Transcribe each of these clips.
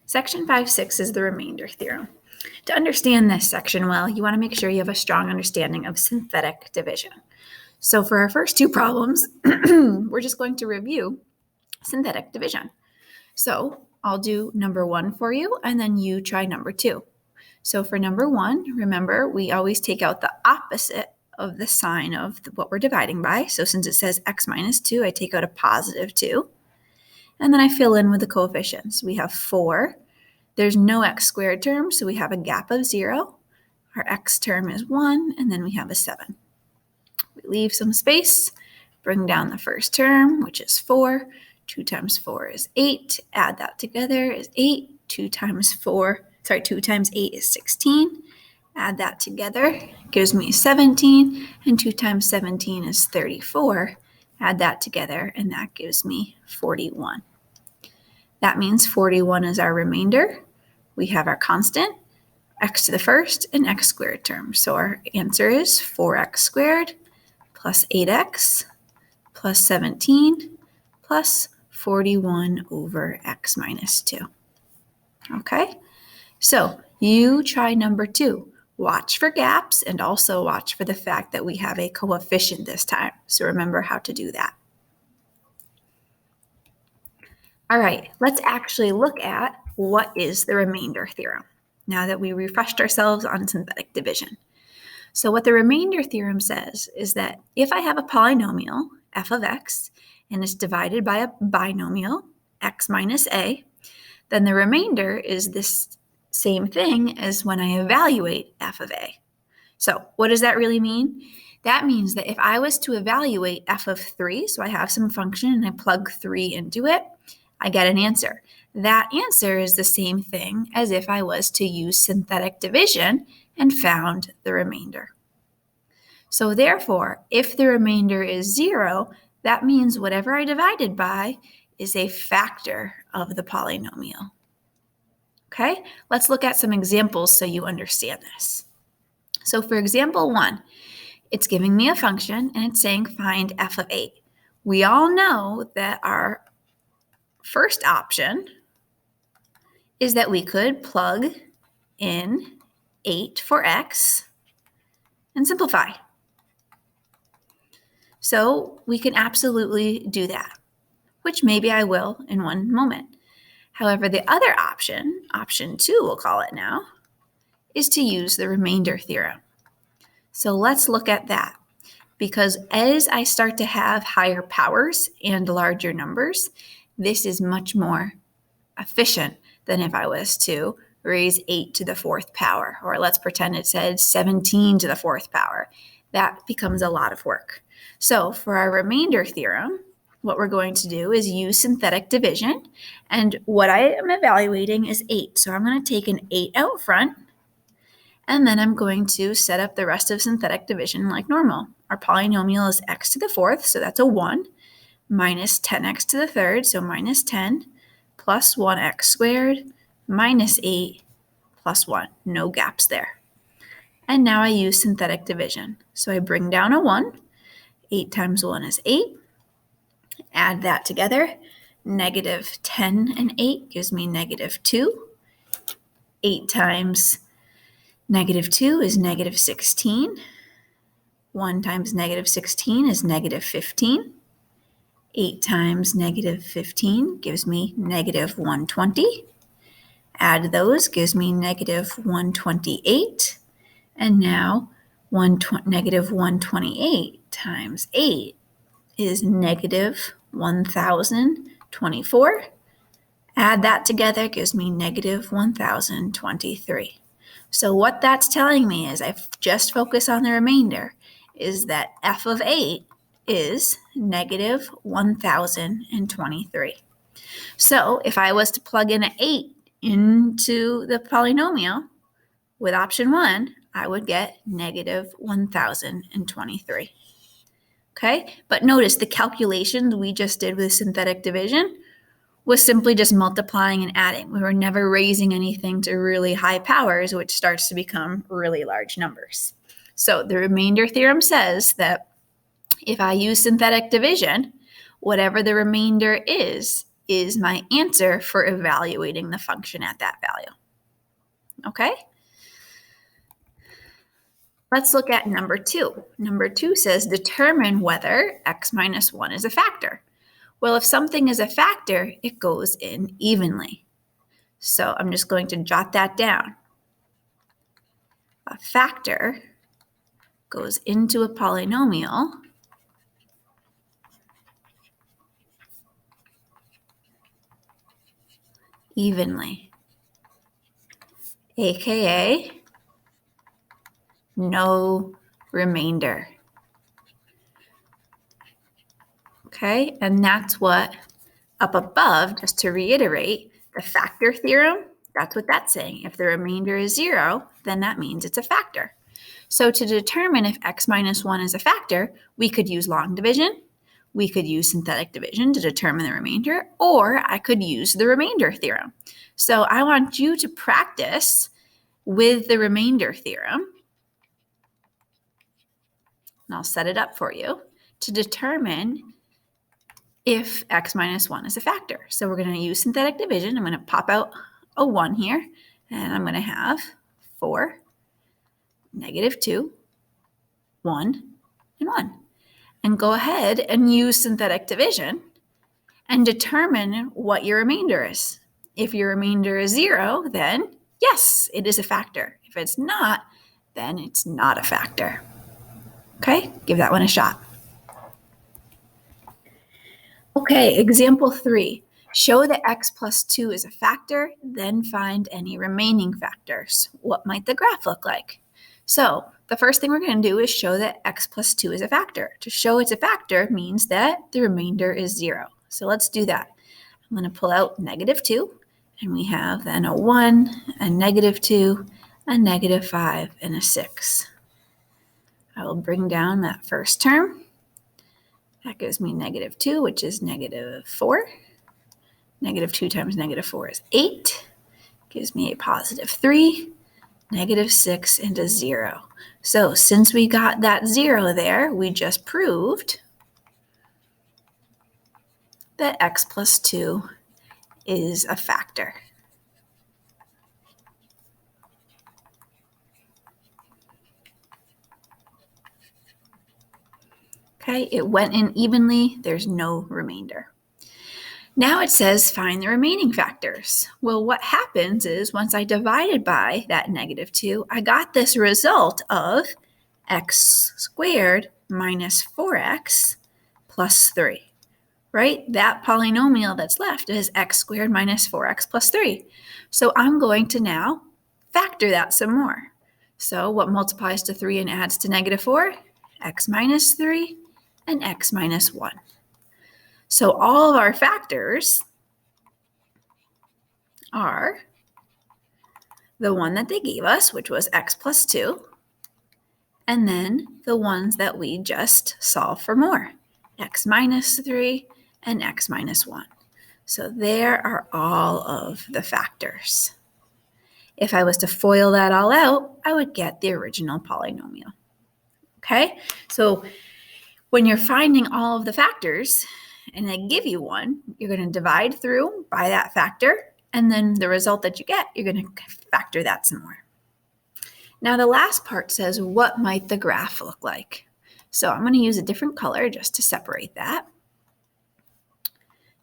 Section 5.6 is the remainder theorem. To understand this section well, you want to make sure you have a strong understanding of synthetic division. So for our first two problems, we're just going to review synthetic division. So I'll do number 1 for you, and then you try number 2. So for number 1, remember, we always take out the opposite of the sign of what we're dividing by. So since it says x minus 2, I take out a positive 2. And then I fill in with the coefficients. We have 4. There's no x squared term, so we have a gap of 0. Our x term is 1, and then we have a 7. We leave some space, bring down the first term, which is 4. 2 times 4 is 8. Add that together is 8. 2 times 8 is 16. Add that together gives me 17, and 2 times 17 is 34. Add that together, and that gives me 41. That means 41 is our remainder. We have our constant, x to the first, and x squared term. So our answer is 4x squared plus 8x plus 17 plus 41 over x minus 2. Okay, so you try number 2. Watch for gaps and also watch for the fact that we have a coefficient this time. So remember how to do that. All right, let's actually look at what is the remainder theorem now that we refreshed ourselves on synthetic division. So what the remainder theorem says is that if I have a polynomial, f of x, and it's divided by a binomial, x minus a, then the remainder is this same thing as when I evaluate f of a. So what does that really mean? That means that if I was to evaluate f of 3, so I have some function and I plug 3 into it, I get an answer. That answer is the same thing as if I was to use synthetic division and found the remainder. So therefore, if the remainder is 0, that means whatever I divided by is a factor of the polynomial. Okay, let's look at some examples so you understand this. So for example 1, it's giving me a function and it's saying find f of 8. We all know that our first option is that we could plug in 8 for x and simplify. So we can absolutely do that, which maybe I will in one moment. However, the other option, option 2 we'll call it now, is to use the remainder theorem. So let's look at that, because as I start to have higher powers and larger numbers, this is much more efficient than if I was to raise 8 to the 4th power, or let's pretend it said 17 to the 4th power. That becomes a lot of work. So for our remainder theorem, what we're going to do is use synthetic division, and what I am evaluating is 8. So I'm going to take an 8 out front, and then I'm going to set up the rest of synthetic division like normal. Our polynomial is x to the 4th, so that's a 1, minus 10x to the 3rd, so minus 10, plus 1x squared, minus 8, plus 1. No gaps there. And now I use synthetic division. So I bring down a 1. 8 times 1 is 8. Add that together. Negative 10 and 8 gives me negative 2. 8 times negative 2 is negative 16. 1 times negative 16 is negative 15. 8 times negative 15 gives me negative 120. Add those gives me negative 128. And now negative 128 times 8 is negative 1,024. Add that together gives me negative 1,023. So what that's telling me is, I just focus on the remainder, is that f of 8 is negative 1,023. So if I was to plug in an 8 into the polynomial with option 1, I would get negative 1,023. Okay, but notice the calculations we just did with synthetic division was simply just multiplying and adding. We were never raising anything to really high powers, which starts to become really large numbers. So the remainder theorem says that if I use synthetic division, whatever the remainder is is my answer for evaluating the function at that value. Okay? Let's look at number 2. Number 2 says determine whether x minus 1 is a factor. Well, if something is a factor, it goes in evenly. So I'm just going to jot that down. A factor goes into a polynomial evenly, aka no remainder. Okay, and that's what up above, just to reiterate, the factor theorem, that's what that's saying. If the remainder is 0, then that means it's a factor. So to determine if x minus 1 is a factor, we could use long division, we could use synthetic division to determine the remainder, or I could use the remainder theorem. So I want you to practice with the remainder theorem, and I'll set it up for you, to determine if x minus 1 is a factor. So we're going to use synthetic division. I'm going to pop out a 1 here, and I'm going to have 4, -2, 1, and 1. And go ahead and use synthetic division and determine what your remainder is. If your remainder is 0, then yes, it is a factor. If it's not, then it's not a factor. Okay, give that one a shot. Okay, example 3. Show that x plus 2 is a factor, then find any remaining factors. What might the graph look like? So the first thing we're going to do is show that x plus 2 is a factor. To show it's a factor means that the remainder is 0. So let's do that. I'm going to pull out -2, and we have then a 1, a -2, a -5, and a 6. I will bring down that first term. That gives me -2, which is -4. -2 times -4 is 8. Gives me a +3, -6, and a 0. So since we got that 0 there, we just proved that x plus 2 is a factor. Okay, it went in evenly. There's no remainder. Now it says find the remaining factors. Well, what happens is once I divided by that -2, I got this result of x squared minus 4x plus 3, right? That polynomial that's left is x squared minus 4x plus 3. So I'm going to now factor that some more. So what multiplies to 3 and adds to -4? X minus 3 and x minus 1. So all of our factors are the one that they gave us, which was x plus 2, and then the ones that we just solved for more, x minus 3 and x minus 1. So there are all of the factors. If I was to FOIL that all out, I would get the original polynomial. Okay, so when you're finding all of the factors and they give you one, you're going to divide through by that factor, and then the result that you get, you're going to factor that some more. Now the last part says, what might the graph look like? So I'm going to use a different color just to separate that.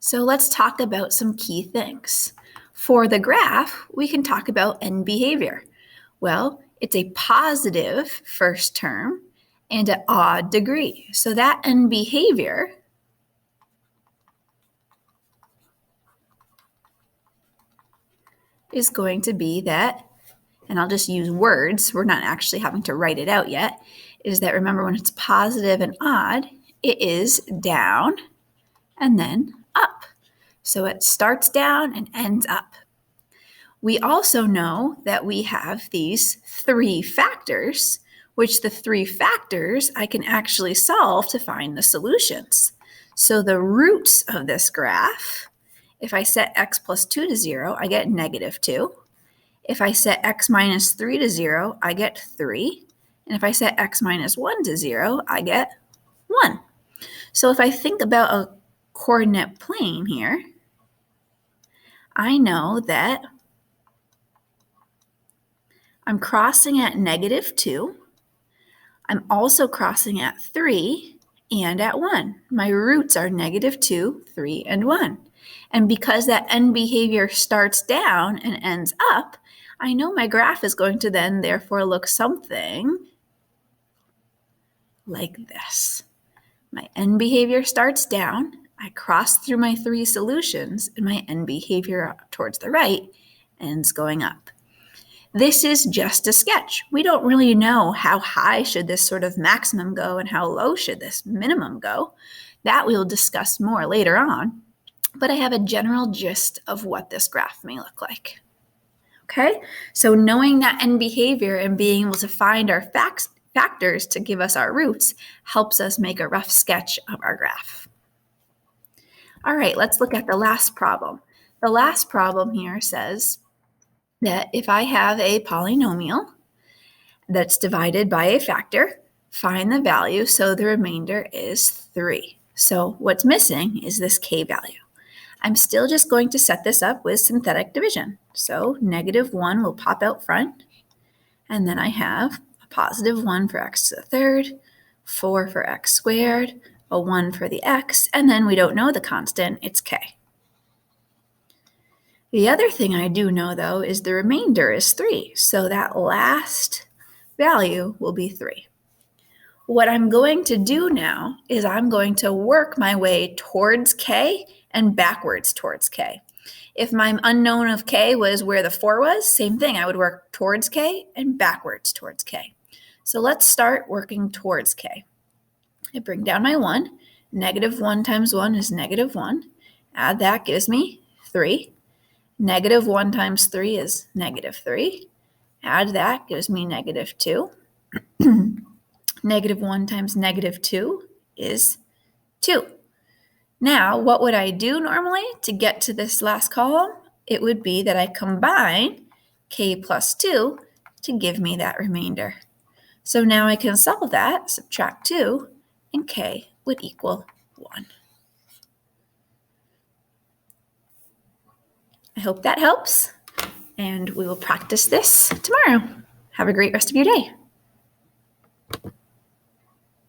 So let's talk about some key things. For the graph, we can talk about end behavior. Well, it's a positive first term and an odd degree. So that end behavior is going to be that, and I'll just use words, we're not actually having to write it out yet, is that remember when it's positive and odd, it is down and then up. So it starts down and ends up. We also know that we have these 3 factors, which the 3 factors I can actually solve to find the solutions. So the roots of this graph, if I set x plus 2 to 0, I get -2. If I set x minus 3 to 0, I get 3. And if I set x minus 1 to 0, I get 1. So if I think about a coordinate plane here, I know that I'm crossing at -2. I'm also crossing at 3 and at 1. My roots are -2, 3, and 1. And because that end behavior starts down and ends up, I know my graph is going to then therefore look something like this. My end behavior starts down, I cross through my 3 solutions, and my end behavior towards the right ends going up. This is just a sketch. We don't really know how high should this sort of maximum go and how low should this minimum go. That we'll discuss more later on, but I have a general gist of what this graph may look like. Okay, so knowing that end behavior and being able to find our factors to give us our roots helps us make a rough sketch of our graph. All right, let's look at the last problem. The last problem here says that if I have a polynomial that's divided by a factor, find the value so the remainder is 3. So what's missing is this k value. I'm still just going to set this up with synthetic division. So -1 will pop out front, and then I have a +1 for x to the third, 4 for x squared, a 1 for the x, and then we don't know the constant, it's k. The other thing I do know, though, is the remainder is 3, so that last value will be 3. What I'm going to do now is I'm going to work my way towards k and backwards towards k. If my unknown of k was where the 4 was, same thing, I would work towards k and backwards towards k. So let's start working towards k. I bring down my 1. -1 times 1 is -1. Add that gives me 3. -1 times 3 is -3. Add that gives me -2. -1 times -2 is 2. Now, what would I do normally to get to this last column? It would be that I combine k plus 2 to give me that remainder. So now I can solve that, subtract 2, and k would equal 1. I hope that helps, and we will practice this tomorrow. Have a great rest of your day.